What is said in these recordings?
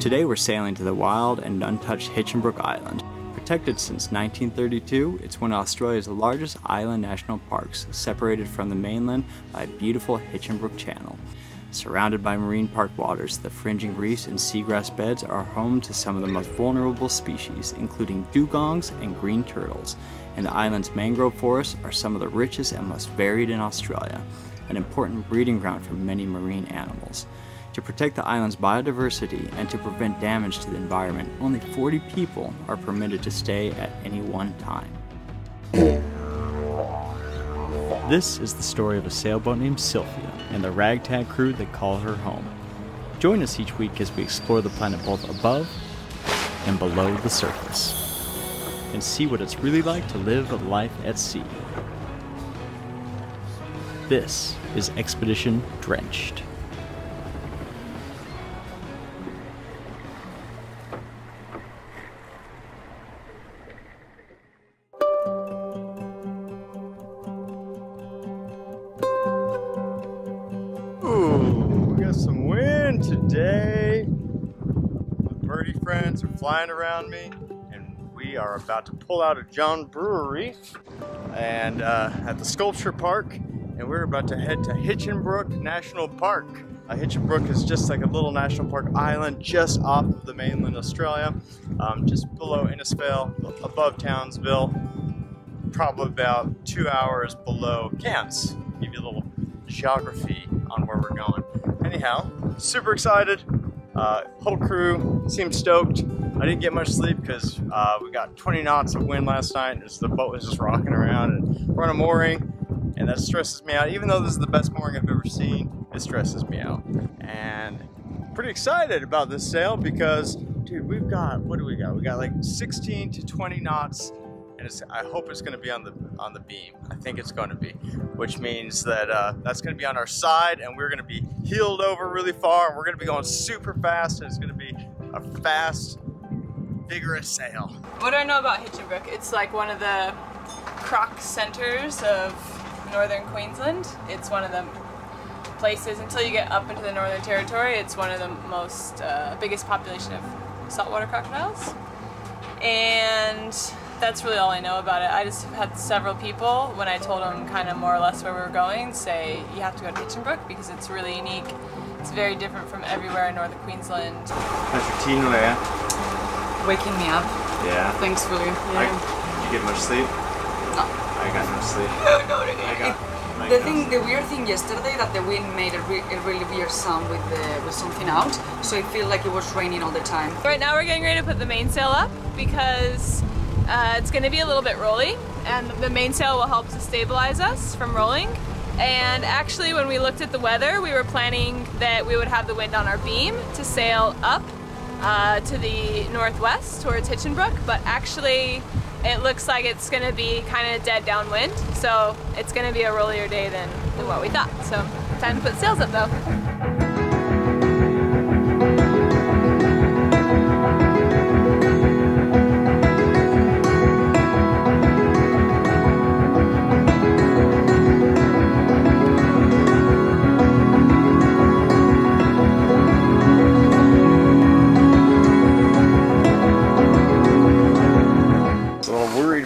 Today we're sailing to the wild and untouched Hitchinbrook Island. Protected since 1932, it's one of Australia's largest island national parks, separated from the mainland by a beautiful Hitchinbrook Channel. Surrounded by marine park waters, the fringing reefs and seagrass beds are home to some of the most vulnerable species, including dugongs and green turtles. And the island's mangrove forests are some of the richest and most varied in Australia, an important breeding ground for many marine animals. To protect the island's biodiversity and to prevent damage to the environment, only 40 people are permitted to stay at any one time. This is the story of a sailboat named Sylvia and the ragtag crew that call her home. Join us each week as we explore the planet both above and below the surface, and see what it's really like to live a life at sea. This is Expedition Drenched. Some wind today. My birdie friends are flying around me, and we are about to pull out of John Brewery and at the sculpture park, and we're about to head to Hitchinbrook National Park. Hitchinbrook is just like a little national park island just off of the mainland Australia, just below Innisfail, above Townsville, probably about 2 hours below Cairns. Give you a little geography on where we're going. Anyhow, super excited. Whole crew seems stoked. I didn't get much sleep because we got 20 knots of wind last night, and the boat was just rocking around, and we're on a mooring, and that stresses me out. Even though this is the best mooring I've ever seen, it stresses me out. And pretty excited about this sail because, dude, we've got, what do we got? We got like 16 to 20 knots, and I hope it's going to be on the beam. I think it's going to be, which means that that's going to be on our side, and we're going to be heeled over really far, and we're going to be going super fast, and it's going to be a fast, vigorous sail. What do I know about Hitchinbrook? It's like one of the croc centers of northern Queensland. It's one of the places, until you get up into the Northern Territory, it's one of the most biggest population of saltwater crocodiles. And that's really all I know about it. I just had several people, when I told them kind of more or less where we were going, say you have to go to Hitchinbrook because it's really unique. It's very different from everywhere in northern Queensland. How's your teen, Leia? Waking me up. Yeah. Thanks, William. Yeah. Did you get much sleep? No. I got no sleep. The weird thing yesterday, that the wind made a really weird sound with something out, so it felt like it was raining all the time. Right now we're getting ready to put the mainsail up because it's going to be a little bit rolly, and the mainsail will help to stabilize us from rolling. And actually, when we looked at the weather, we were planning that we would have the wind on our beam to sail up to the northwest towards Hitchinbrook, but actually it looks like it's going to be kind of dead downwind, so it's going to be a rollier day than what we thought. So time to put sails up though.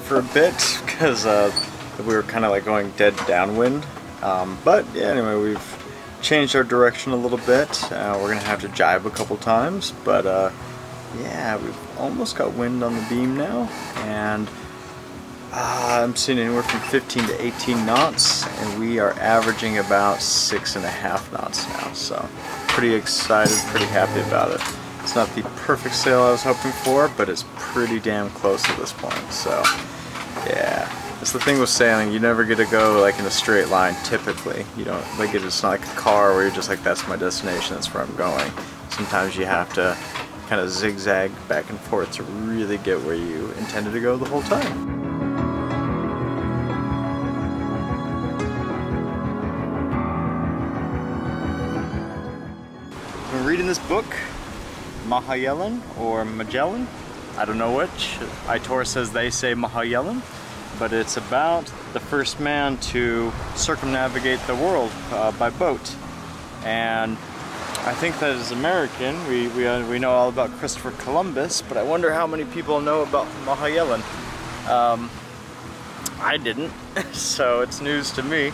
For a bit because we were kind of like going dead downwind, but yeah, anyway, we've changed our direction a little bit. We're gonna have to jibe a couple times, but yeah, we've almost got wind on the beam now, and I'm seeing anywhere from 15 to 18 knots, and we are averaging about 6.5 knots now, so pretty excited, pretty happy about it. It's not the perfect sail I was hoping for, but it's pretty damn close at this point, so yeah. That's the thing with sailing, you never get to go like in a straight line typically. You don't, like, it's not like a car where you're just like, that's my destination, that's where I'm going. Sometimes you have to kind of zigzag back and forth to really get where you intended to go the whole time. I'm reading this book, Mahayalan or Magellan, I don't know which. Itor says they say Mahayalan, but it's about the first man to circumnavigate the world by boat. And I think that as American, we know all about Christopher Columbus, but I wonder how many people know about Mahayalan. I didn't, so it's news to me.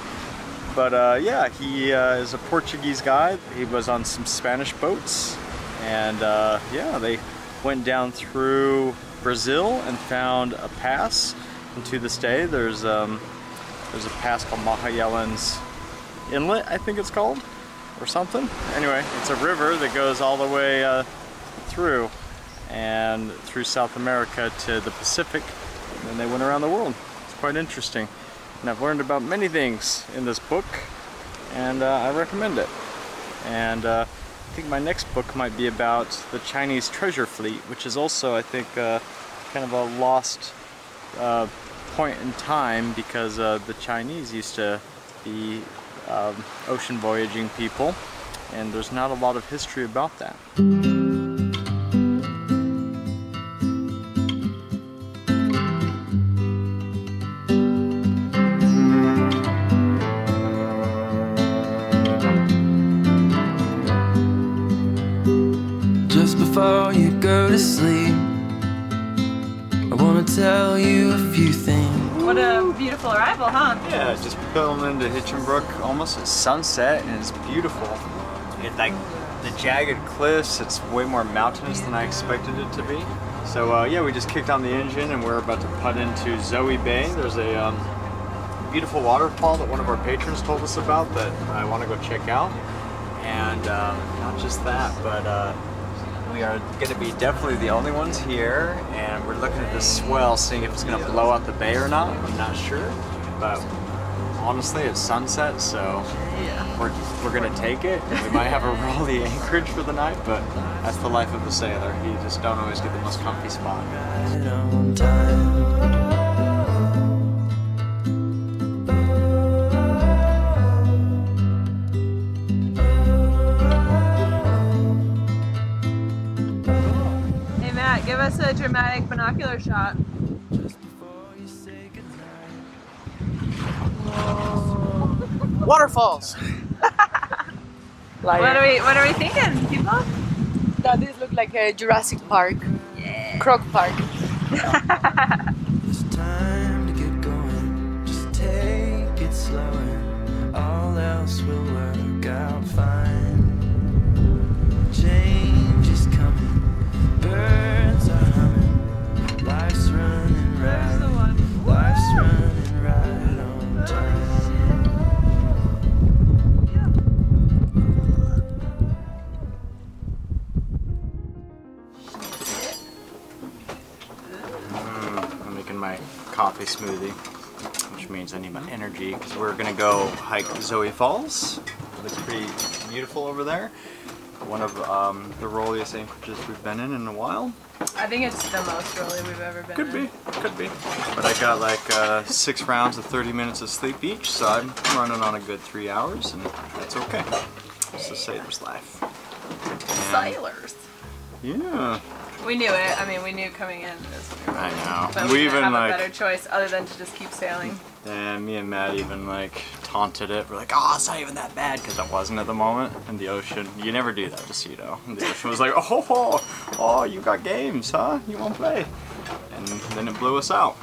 But yeah, he is a Portuguese guy. He was on some Spanish boats, and yeah, they went down through Brazil and found a pass. And to this day, there's a pass called Mahayalan's Inlet, I think it's called, or something. Anyway, it's a river that goes all the way through South America to the Pacific, and then they went around the world. It's quite interesting, and I've learned about many things in this book, and I recommend it. And I think my next book might be about the Chinese treasure fleet, which is also, I think, kind of a lost point in time, because the Chinese used to be ocean voyaging people, and there's not a lot of history about that. Just before you go to sleep, I want to tell you a few things. What a beautiful arrival, huh? Yeah, just pulling into Hitchinbrook almost at sunset, and it's beautiful. It, like the jagged cliffs, it's way more mountainous than I expected it to be. So yeah, we just kicked on the engine and we're about to putt into Zoe Bay. There's a beautiful waterfall that one of our patrons told us about that I want to go check out. And not just that, but we are going to be definitely the only ones here, and we're looking at this swell, seeing if it's going to blow out the bay or not. I'm not sure, but honestly, it's sunset, so yeah, we're going to take it. We might have a rolly anchorage for the night, but that's the life of a sailor. You just don't always get the most comfy spot. Give us a dramatic binocular shot. Whoa. Waterfalls. Like, what are we thinking, people? that this look like a Jurassic Park, Yeah. Croc Park. It's time to get going. Just take it slower. All else will work out fine. Change is coming. Birds are humming. Life's running right. Life's running right on time. I'm making my coffee smoothie, which means I need my energy, because we're gonna go hike Zoe Falls. It looks pretty beautiful over there. One of the rolliest anchorages we've been in a while. I think it's the most rolly we've ever been Could in. be, could be. But I got like 6 rounds of 30 minutes of sleep each, so I'm running on a good 3 hours, and that's okay. It's the sailor's life. And, Sailors. yeah. We knew it. I mean, we knew coming in. I know. But we didn't have a better choice other than to just keep sailing. And me and Matt even like taunted it. We're like, oh, it's not even that bad, because it wasn't at the moment. And the ocean, you never do that, just so you know. And the ocean was like, oh, you got games, huh? You won't play. And then it blew us out.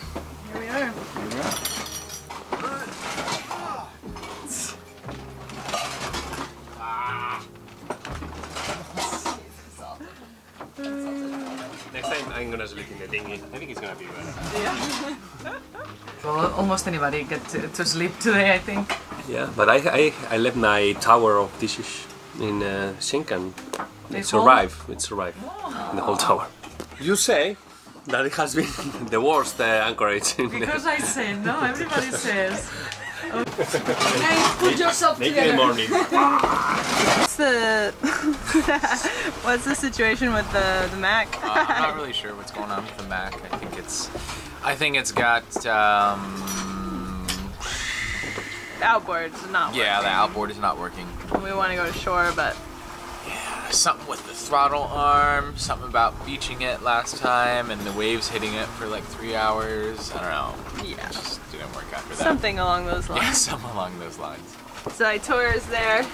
Here we are. Here we are. Next time I'm gonna sleep in the dinghy. I think it's gonna be better. Yeah. Well, almost anybody get to sleep today, I think. Yeah, but I left my tower of dishes in Shinkan. It full? survived. It survived. In the whole tower. You say that it has been the worst anchorage in Because I say no, everybody says. Hey, put yourself Make it in the morning. What's the situation with the Mac? I'm not really sure what's going on with the Mac. I think it's got The outboard's not working. yeah, the outboard is not working. We want to go to shore, but Something with the throttle arm, something about beaching it last time, and the waves hitting it for like 3 hours. I don't know. yeah, It just didn't work after that. something along those lines. Yeah, something along those lines. So Aitor is there.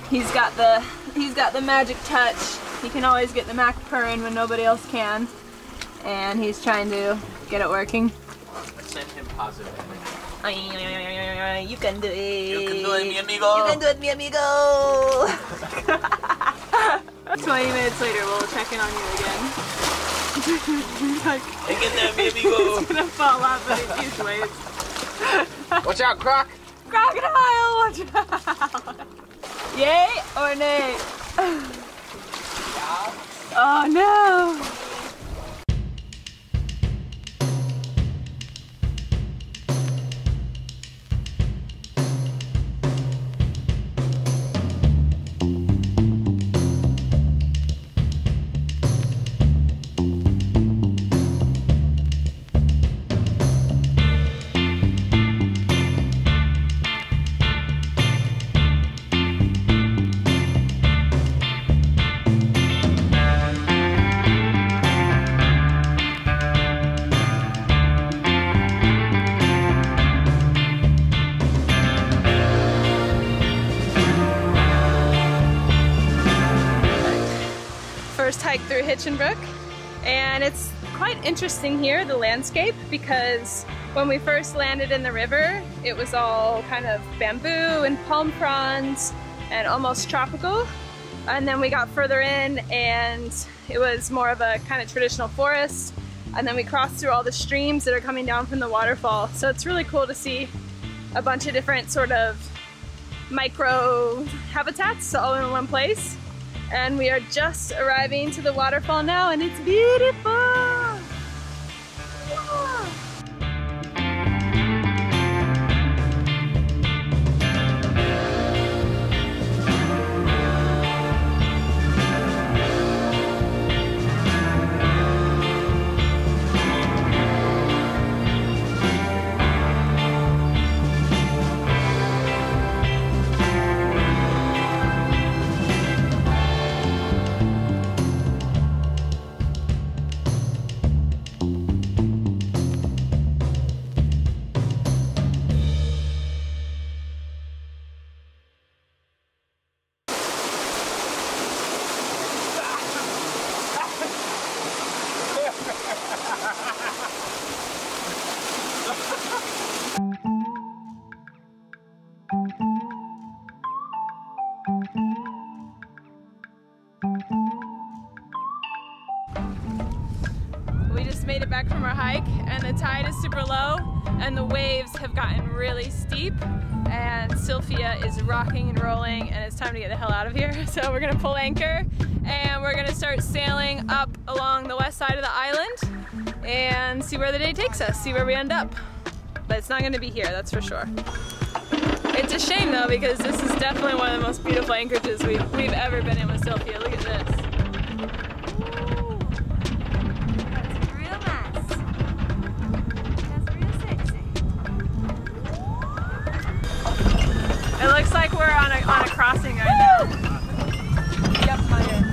He's got the He's got the magic touch. He can always get the Mac purring when nobody else can. And he's trying to get it working. Send him positive energy. You can do it. You can do it, mi amigo. You can do it, mi amigo. 20 minutes later, we'll check in on you again. Like, Hey, get there, mi amigo. he's gonna fall off of these waves. Watch out, Croc. Crocodile, watch out. Yay or nay? Oh no. First hike through Hitchinbrook, and it's quite interesting here, the landscape, because when we first landed in the river it was all kind of bamboo and palm fronds and almost tropical, and then we got further in and it was more of a kind of traditional forest, and then we crossed through all the streams that are coming down from the waterfall. So it's really cool to see a bunch of different sort of micro habitats all in one place. And we are just arriving to the waterfall now, and it's beautiful! Yeah. We just made it back from our hike, and the tide is super low and the waves have gotten really steep, and Sophia is rocking and rolling, and it's time to get the hell out of here. So we're gonna pull anchor and we're gonna start sailing up along the west side of the island and see where the day takes us, see where we end up. But it's not gonna be here, that's for sure. It's a shame though, because this is definitely one of the most beautiful anchorages we've ever been in with Sophia. Look at this. Ooh, that's real nice. That's real sexy. It looks like we're on a crossing right now. Yep, my good.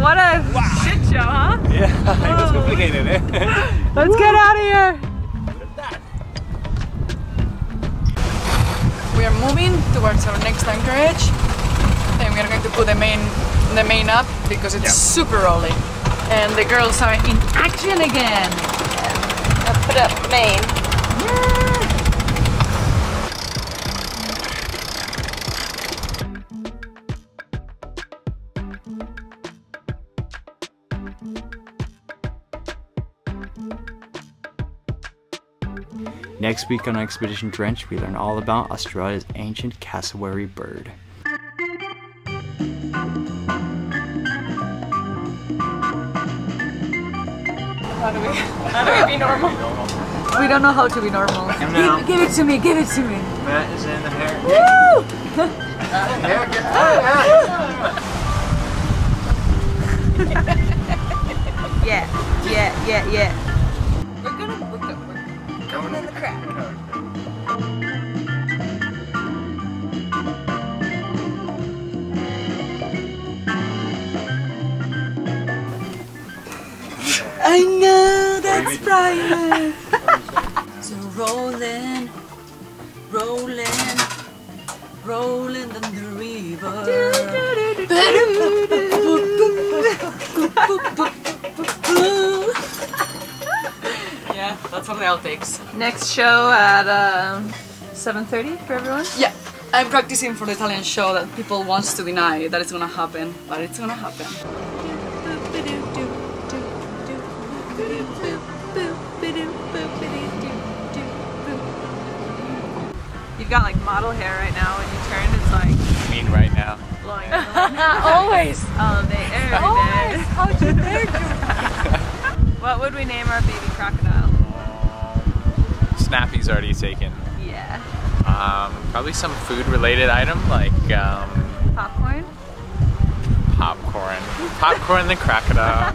What a shit show, huh? Yeah, it was complicated, eh? Let's get out of here! We are moving towards our next anchorage, and we are going to put the main up because it's super rolling. And the girls are in action again. I'll put up main. Next week on Expedition Drenched, we learn all about Australia's ancient cassowary bird. How do we be normal? We don't know how to be normal. Give it to me, give it to me. Matt is in the hair. Woo! Yeah. We're going in the crowd. I know that's private. So rolling, rolling, rolling down the river. Yeah, that's one of the outtakes. Next show at 7:30 for everyone. Yeah, I'm practicing for the Italian show that people wants to deny that it's gonna happen, but it's gonna happen. You've got like model hair right now. When you turn, it's like I mean, right now. blowing. Always! All day, every day. How'd you dare to? What would we name our baby crocodile? Snappy's already taken. Yeah. Probably some food-related item like Popcorn? popcorn. Popcorn the crocodile.